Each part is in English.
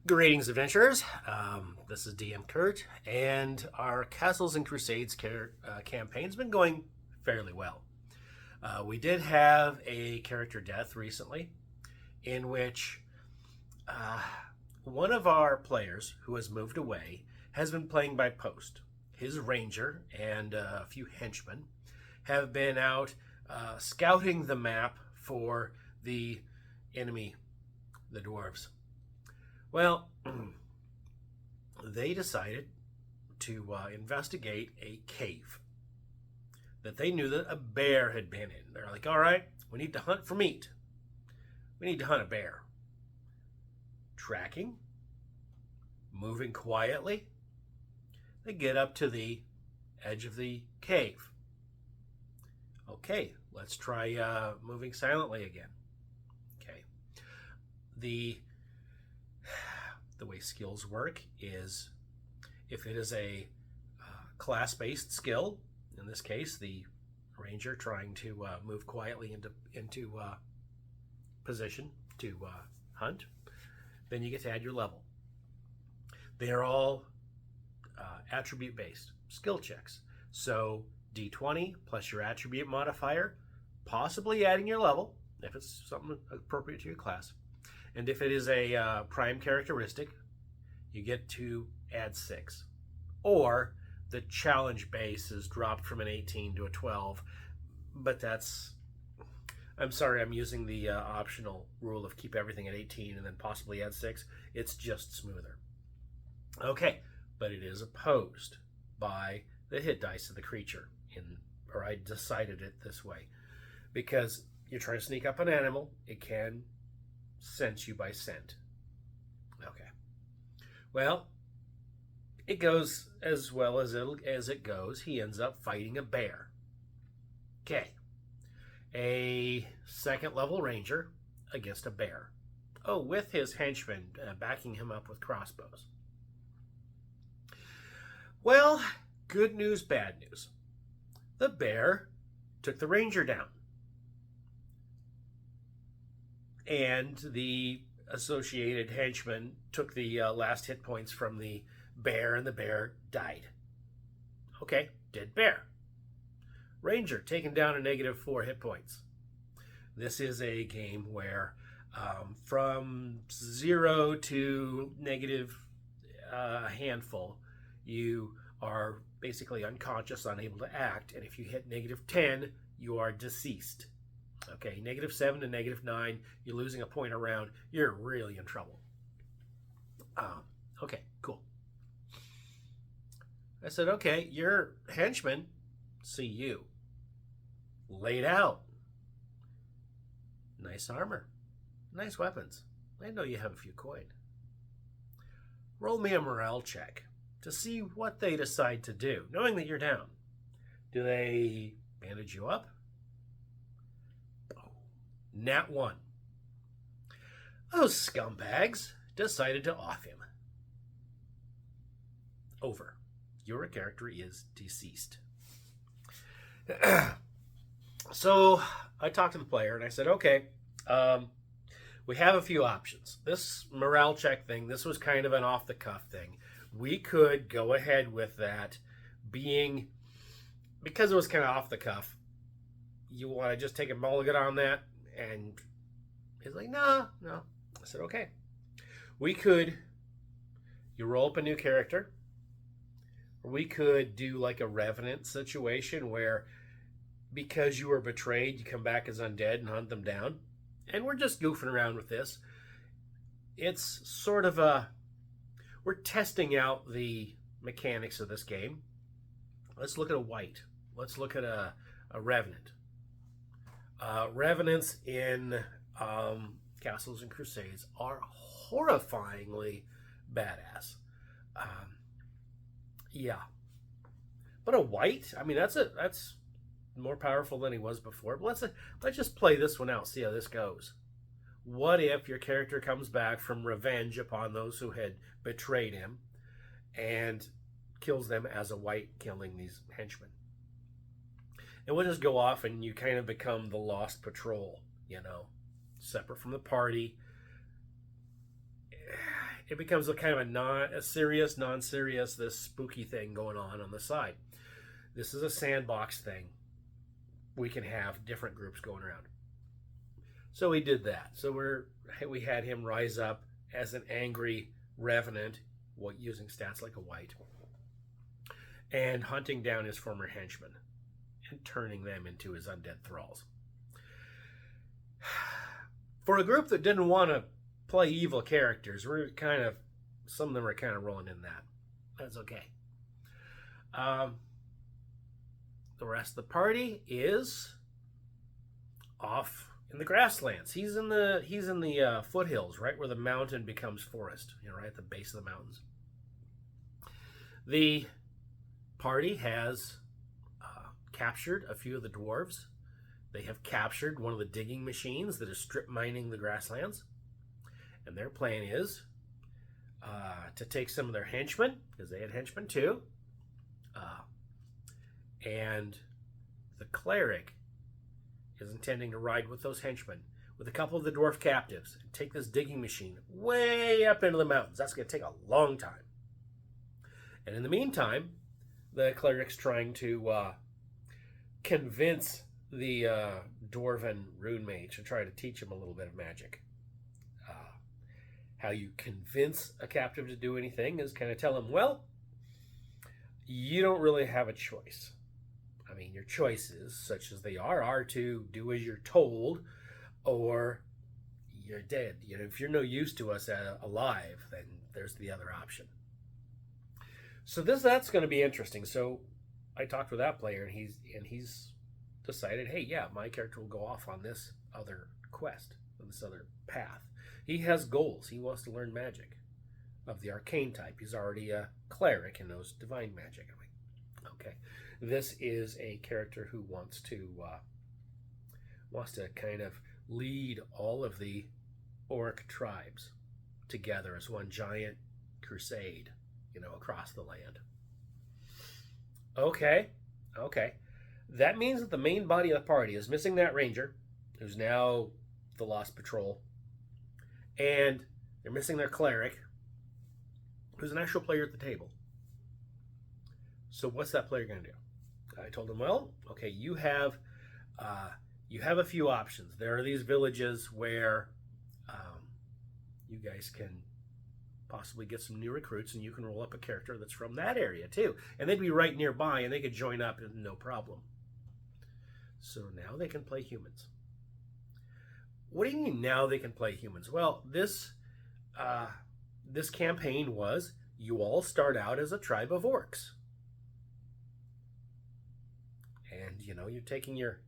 Greetings, adventurers. This is DM Kurt, and our Castles and Crusades campaign's been going fairly well. We did have a character death recently, in which one of our players who has moved away has been playing by post. His ranger and a few henchmen have been out scouting the map for the enemy, the dwarves. Well, they decided to investigate a cave that they knew that a bear had been in. They're like, all right, we need to hunt for meat. We need to hunt a bear. Tracking, moving quietly, they get up to the edge of the cave. Okay, let's try moving silently again. Okay. The way skills work is if it is a class-based skill, in this case the ranger trying to move quietly into position to hunt, then you get to add your level. They are all attribute based skill checks, so d20 plus your attribute modifier, possibly adding your level if it's something appropriate to your class. And if it is a prime characteristic, you get to add 6. Or the challenge base is dropped from an 18 to a 12. But that's, I'm sorry, I'm using the optional rule of keep everything at 18 and then possibly add 6. It's just smoother. Okay, but it is opposed by the hit dice of the creature. Or I decided it this way. Because you're trying to sneak up an animal, it can sense you by scent. Okay. Well, it goes as well as it goes. He ends up fighting a bear. Okay. A second level ranger against a bear. Oh, with his henchmen backing him up with crossbows. Well, good news, bad news. The bear took the ranger down. And the associated henchman took the last hit points from the bear, and the bear died. Okay, dead bear. Ranger taken down a -4 hit points. This is a game where from 0 to negative a handful, you are basically unconscious, unable to act, and if you hit -10, you are deceased. Okay, -7 to -9, you're losing a point a round, you're really in trouble. Okay, cool. I said, okay, your henchmen see you. Laid out. Nice armor. Nice weapons. I know you have a few coin. Roll me a morale check to see what they decide to do, knowing that you're down. Do they bandage you up? Nat 1. Those scumbags decided to off him. Over. Your character is deceased. So I talked to the player and I said, okay, we have a few options. This morale check thing, this was kind of an off-the-cuff thing. We could go ahead with that being, because it was kind of off-the-cuff, you want to just take a mulligan on that? And he's like, no. I said, okay. We could, you roll up a new character, or we could do like a Revenant situation where because you were betrayed, you come back as undead and hunt them down. And we're just goofing around with this. It's sort of we're testing out the mechanics of this game. Let's look at a white. Let's look at a Revenant. Revenants in Castles and Crusades are horrifyingly badass. Yeah, but a white, I mean, that's more powerful than he was before. But let's just play this one out, see how this goes. What if your character comes back from revenge upon those who had betrayed him and kills them as a white, killing these henchmen? And we'll just go off and you kind of become the lost patrol, separate from the party. it becomes a kind of a serious, non-serious, this spooky thing going on the side. This is a sandbox thing. We can have different groups going around. So we did that. So we had him rise up as an angry revenant, using stats like a white, and hunting down his former henchmen and turning them into his undead thralls. For a group that didn't want to play evil characters, some of them were kind of rolling in that. That's okay. The rest of the party is off in the grasslands. He's in the foothills, right where the mountain becomes forest. Right at the base of the mountains. The party has captured a few of the dwarves. They have captured one of the digging machines that is strip mining the grasslands, and their plan is to take some of their henchmen, because they had henchmen too, and the cleric is intending to ride with those henchmen with a couple of the dwarf captives and take this digging machine way up into the mountains. That's going to take a long time. And in the meantime, the cleric's trying to convince the dwarven rune mage to try to teach him a little bit of magic. How you convince a captive to do anything is kind of tell him, well, you don't really have a choice. I mean, your choices, such as they are to do as you're told, or you're dead. If you're no use to us alive, then there's the other option. So that's going to be interesting. So I talked with that player, and he's decided, hey, yeah, my character will go off on this other quest, on this other path. He has goals. He wants to learn magic of the arcane type. He's already a cleric and knows divine magic. I'm like, okay, this is a character who wants to kind of lead all of the orc tribes together as one giant crusade, across the land. Okay. That means that the main body of the party is missing that ranger, who's now the Lost Patrol, and they're missing their cleric, who's an actual player at the table. So what's that player going to do? I told him, well, okay, you have a few options. There are these villages where you guys can possibly get some new recruits, and you can roll up a character that's from that area too, and they'd be right nearby, and they could join up and no problem. So now they can play humans. What do you mean now they can play humans? Well, this campaign was, you all start out as a tribe of orcs, and you're taking your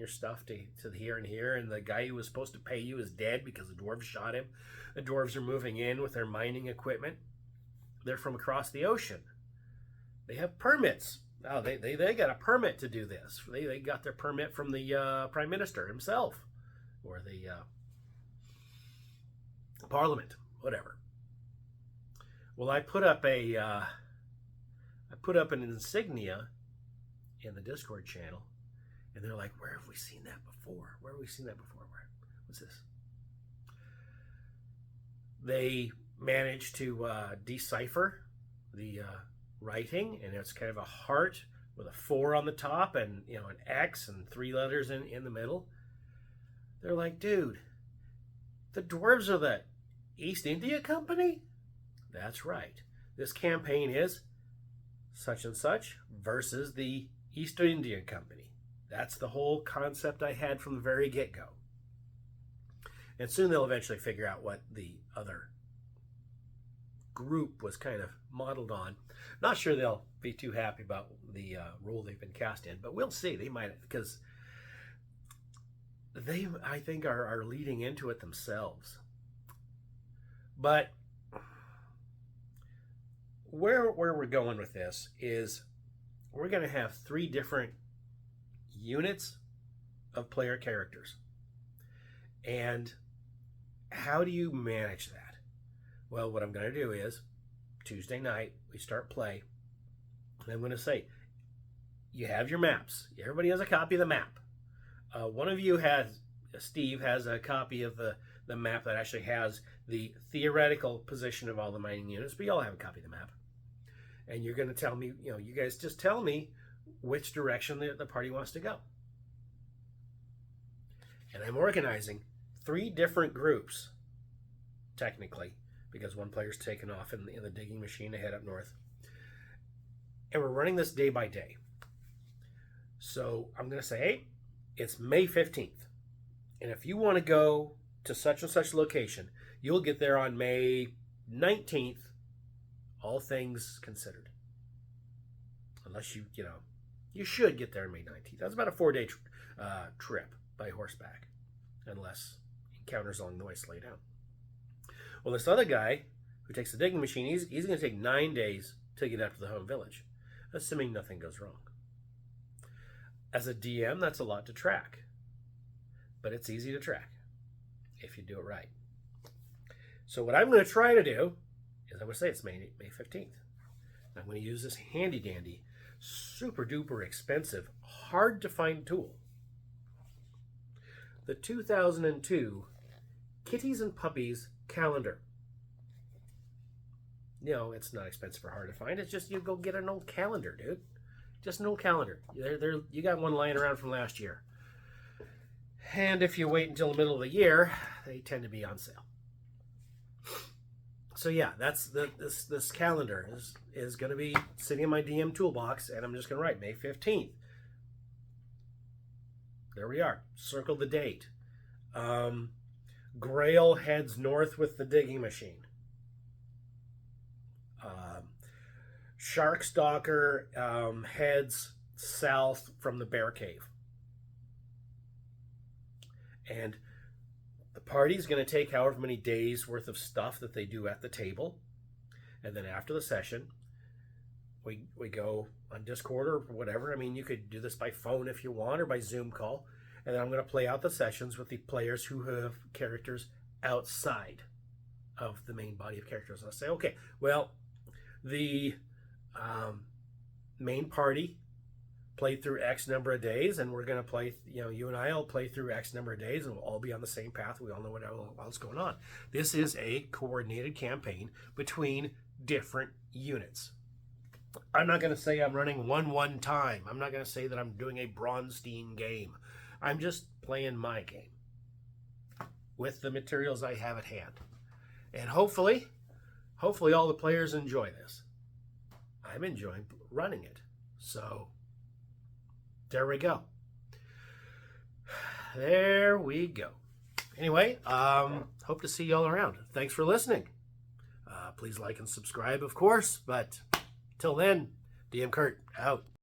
stuff to here and here, and the guy who was supposed to pay you is dead because the dwarves shot him. The dwarves are moving in with their mining equipment. They're from across the ocean. They have permits. Oh, they got a permit to do this. They got their permit from the Prime Minister himself, or the Parliament, whatever. Well, I put up an insignia in the Discord channel, and they're like, "Where have we seen that before? What's this?" They managed to decipher the writing, and it's kind of a heart with a 4 on the top, and an X and 3 letters in the middle. They're like, dude, the dwarves are the East India Company? That's right. This campaign is such and such versus the East India Company. That's the whole concept I had from the very get-go. And soon they'll eventually figure out what the other group was kind of modeled on. Not sure they'll be too happy about the role they've been cast in, but we'll see. They might, because they, I think, are leading into it themselves. But where we're going with this is we're going to have 3 different units of player characters. And how do you manage that? Well, what I'm going to do is Tuesday night, we start play. And I'm going to say, you have your maps. Everybody has a copy of the map. One of you Steve has a copy of the map that actually has the theoretical position of all the mining units, but you all have a copy of the map. And you're going to tell me, you guys just tell me which direction the party wants to go. And I'm organizing 3 different groups, technically, because one player's taken off in the digging machine to head up north. And we're running this day by day. So I'm going to say, hey, it's May 15th. And if you want to go to such and such location, you'll get there on May 19th, all things considered. Unless you should get there on May 19th. That's about a 4-day trip by horseback, unless encounters along the way slow down. Well, this other guy who takes the digging machine, he's going to take 9 days to get up to the home village, assuming nothing goes wrong. As a DM, that's a lot to track, but it's easy to track if you do it right. So what I'm going to try to do is I'm going to say it's May 15th. I'm going to use this handy dandy, super duper expensive, hard to find tool. The 2002 Kitties and Puppies calendar. It's not expensive or hard to find. It's just you go get an old calendar, dude. Just an old calendar. You got one lying around from last year. And if you wait until the middle of the year, they tend to be on sale. So yeah, that's this calendar is going to be sitting in my DM toolbox, and I'm just going to write May 15th. There we are. Circle the date. Grail heads north with the digging machine. Shark Stalker heads south from the bear cave. And the party's going to take however many days worth of stuff that they do at the table. And then after the session, we go on Discord or whatever. I mean, you could do this by phone if you want or by Zoom call. And then I'm going to play out the sessions with the players who have characters outside of the main body of characters. I'll say, okay, well, the main party played through X number of days, and we're going to play, you and I will play through X number of days, and we'll all be on the same path. We all know what else going on. This is a coordinated campaign between different units. I'm not going to say I'm running one time. I'm not going to say that I'm doing a Bronstein game. I'm just playing my game with the materials I have at hand. And hopefully all the players enjoy this. I'm enjoying running it. So there we go. There we go. Anyway, hope to see you all around. Thanks for listening. Please like and subscribe, of course. But till then, DM Kurt, out.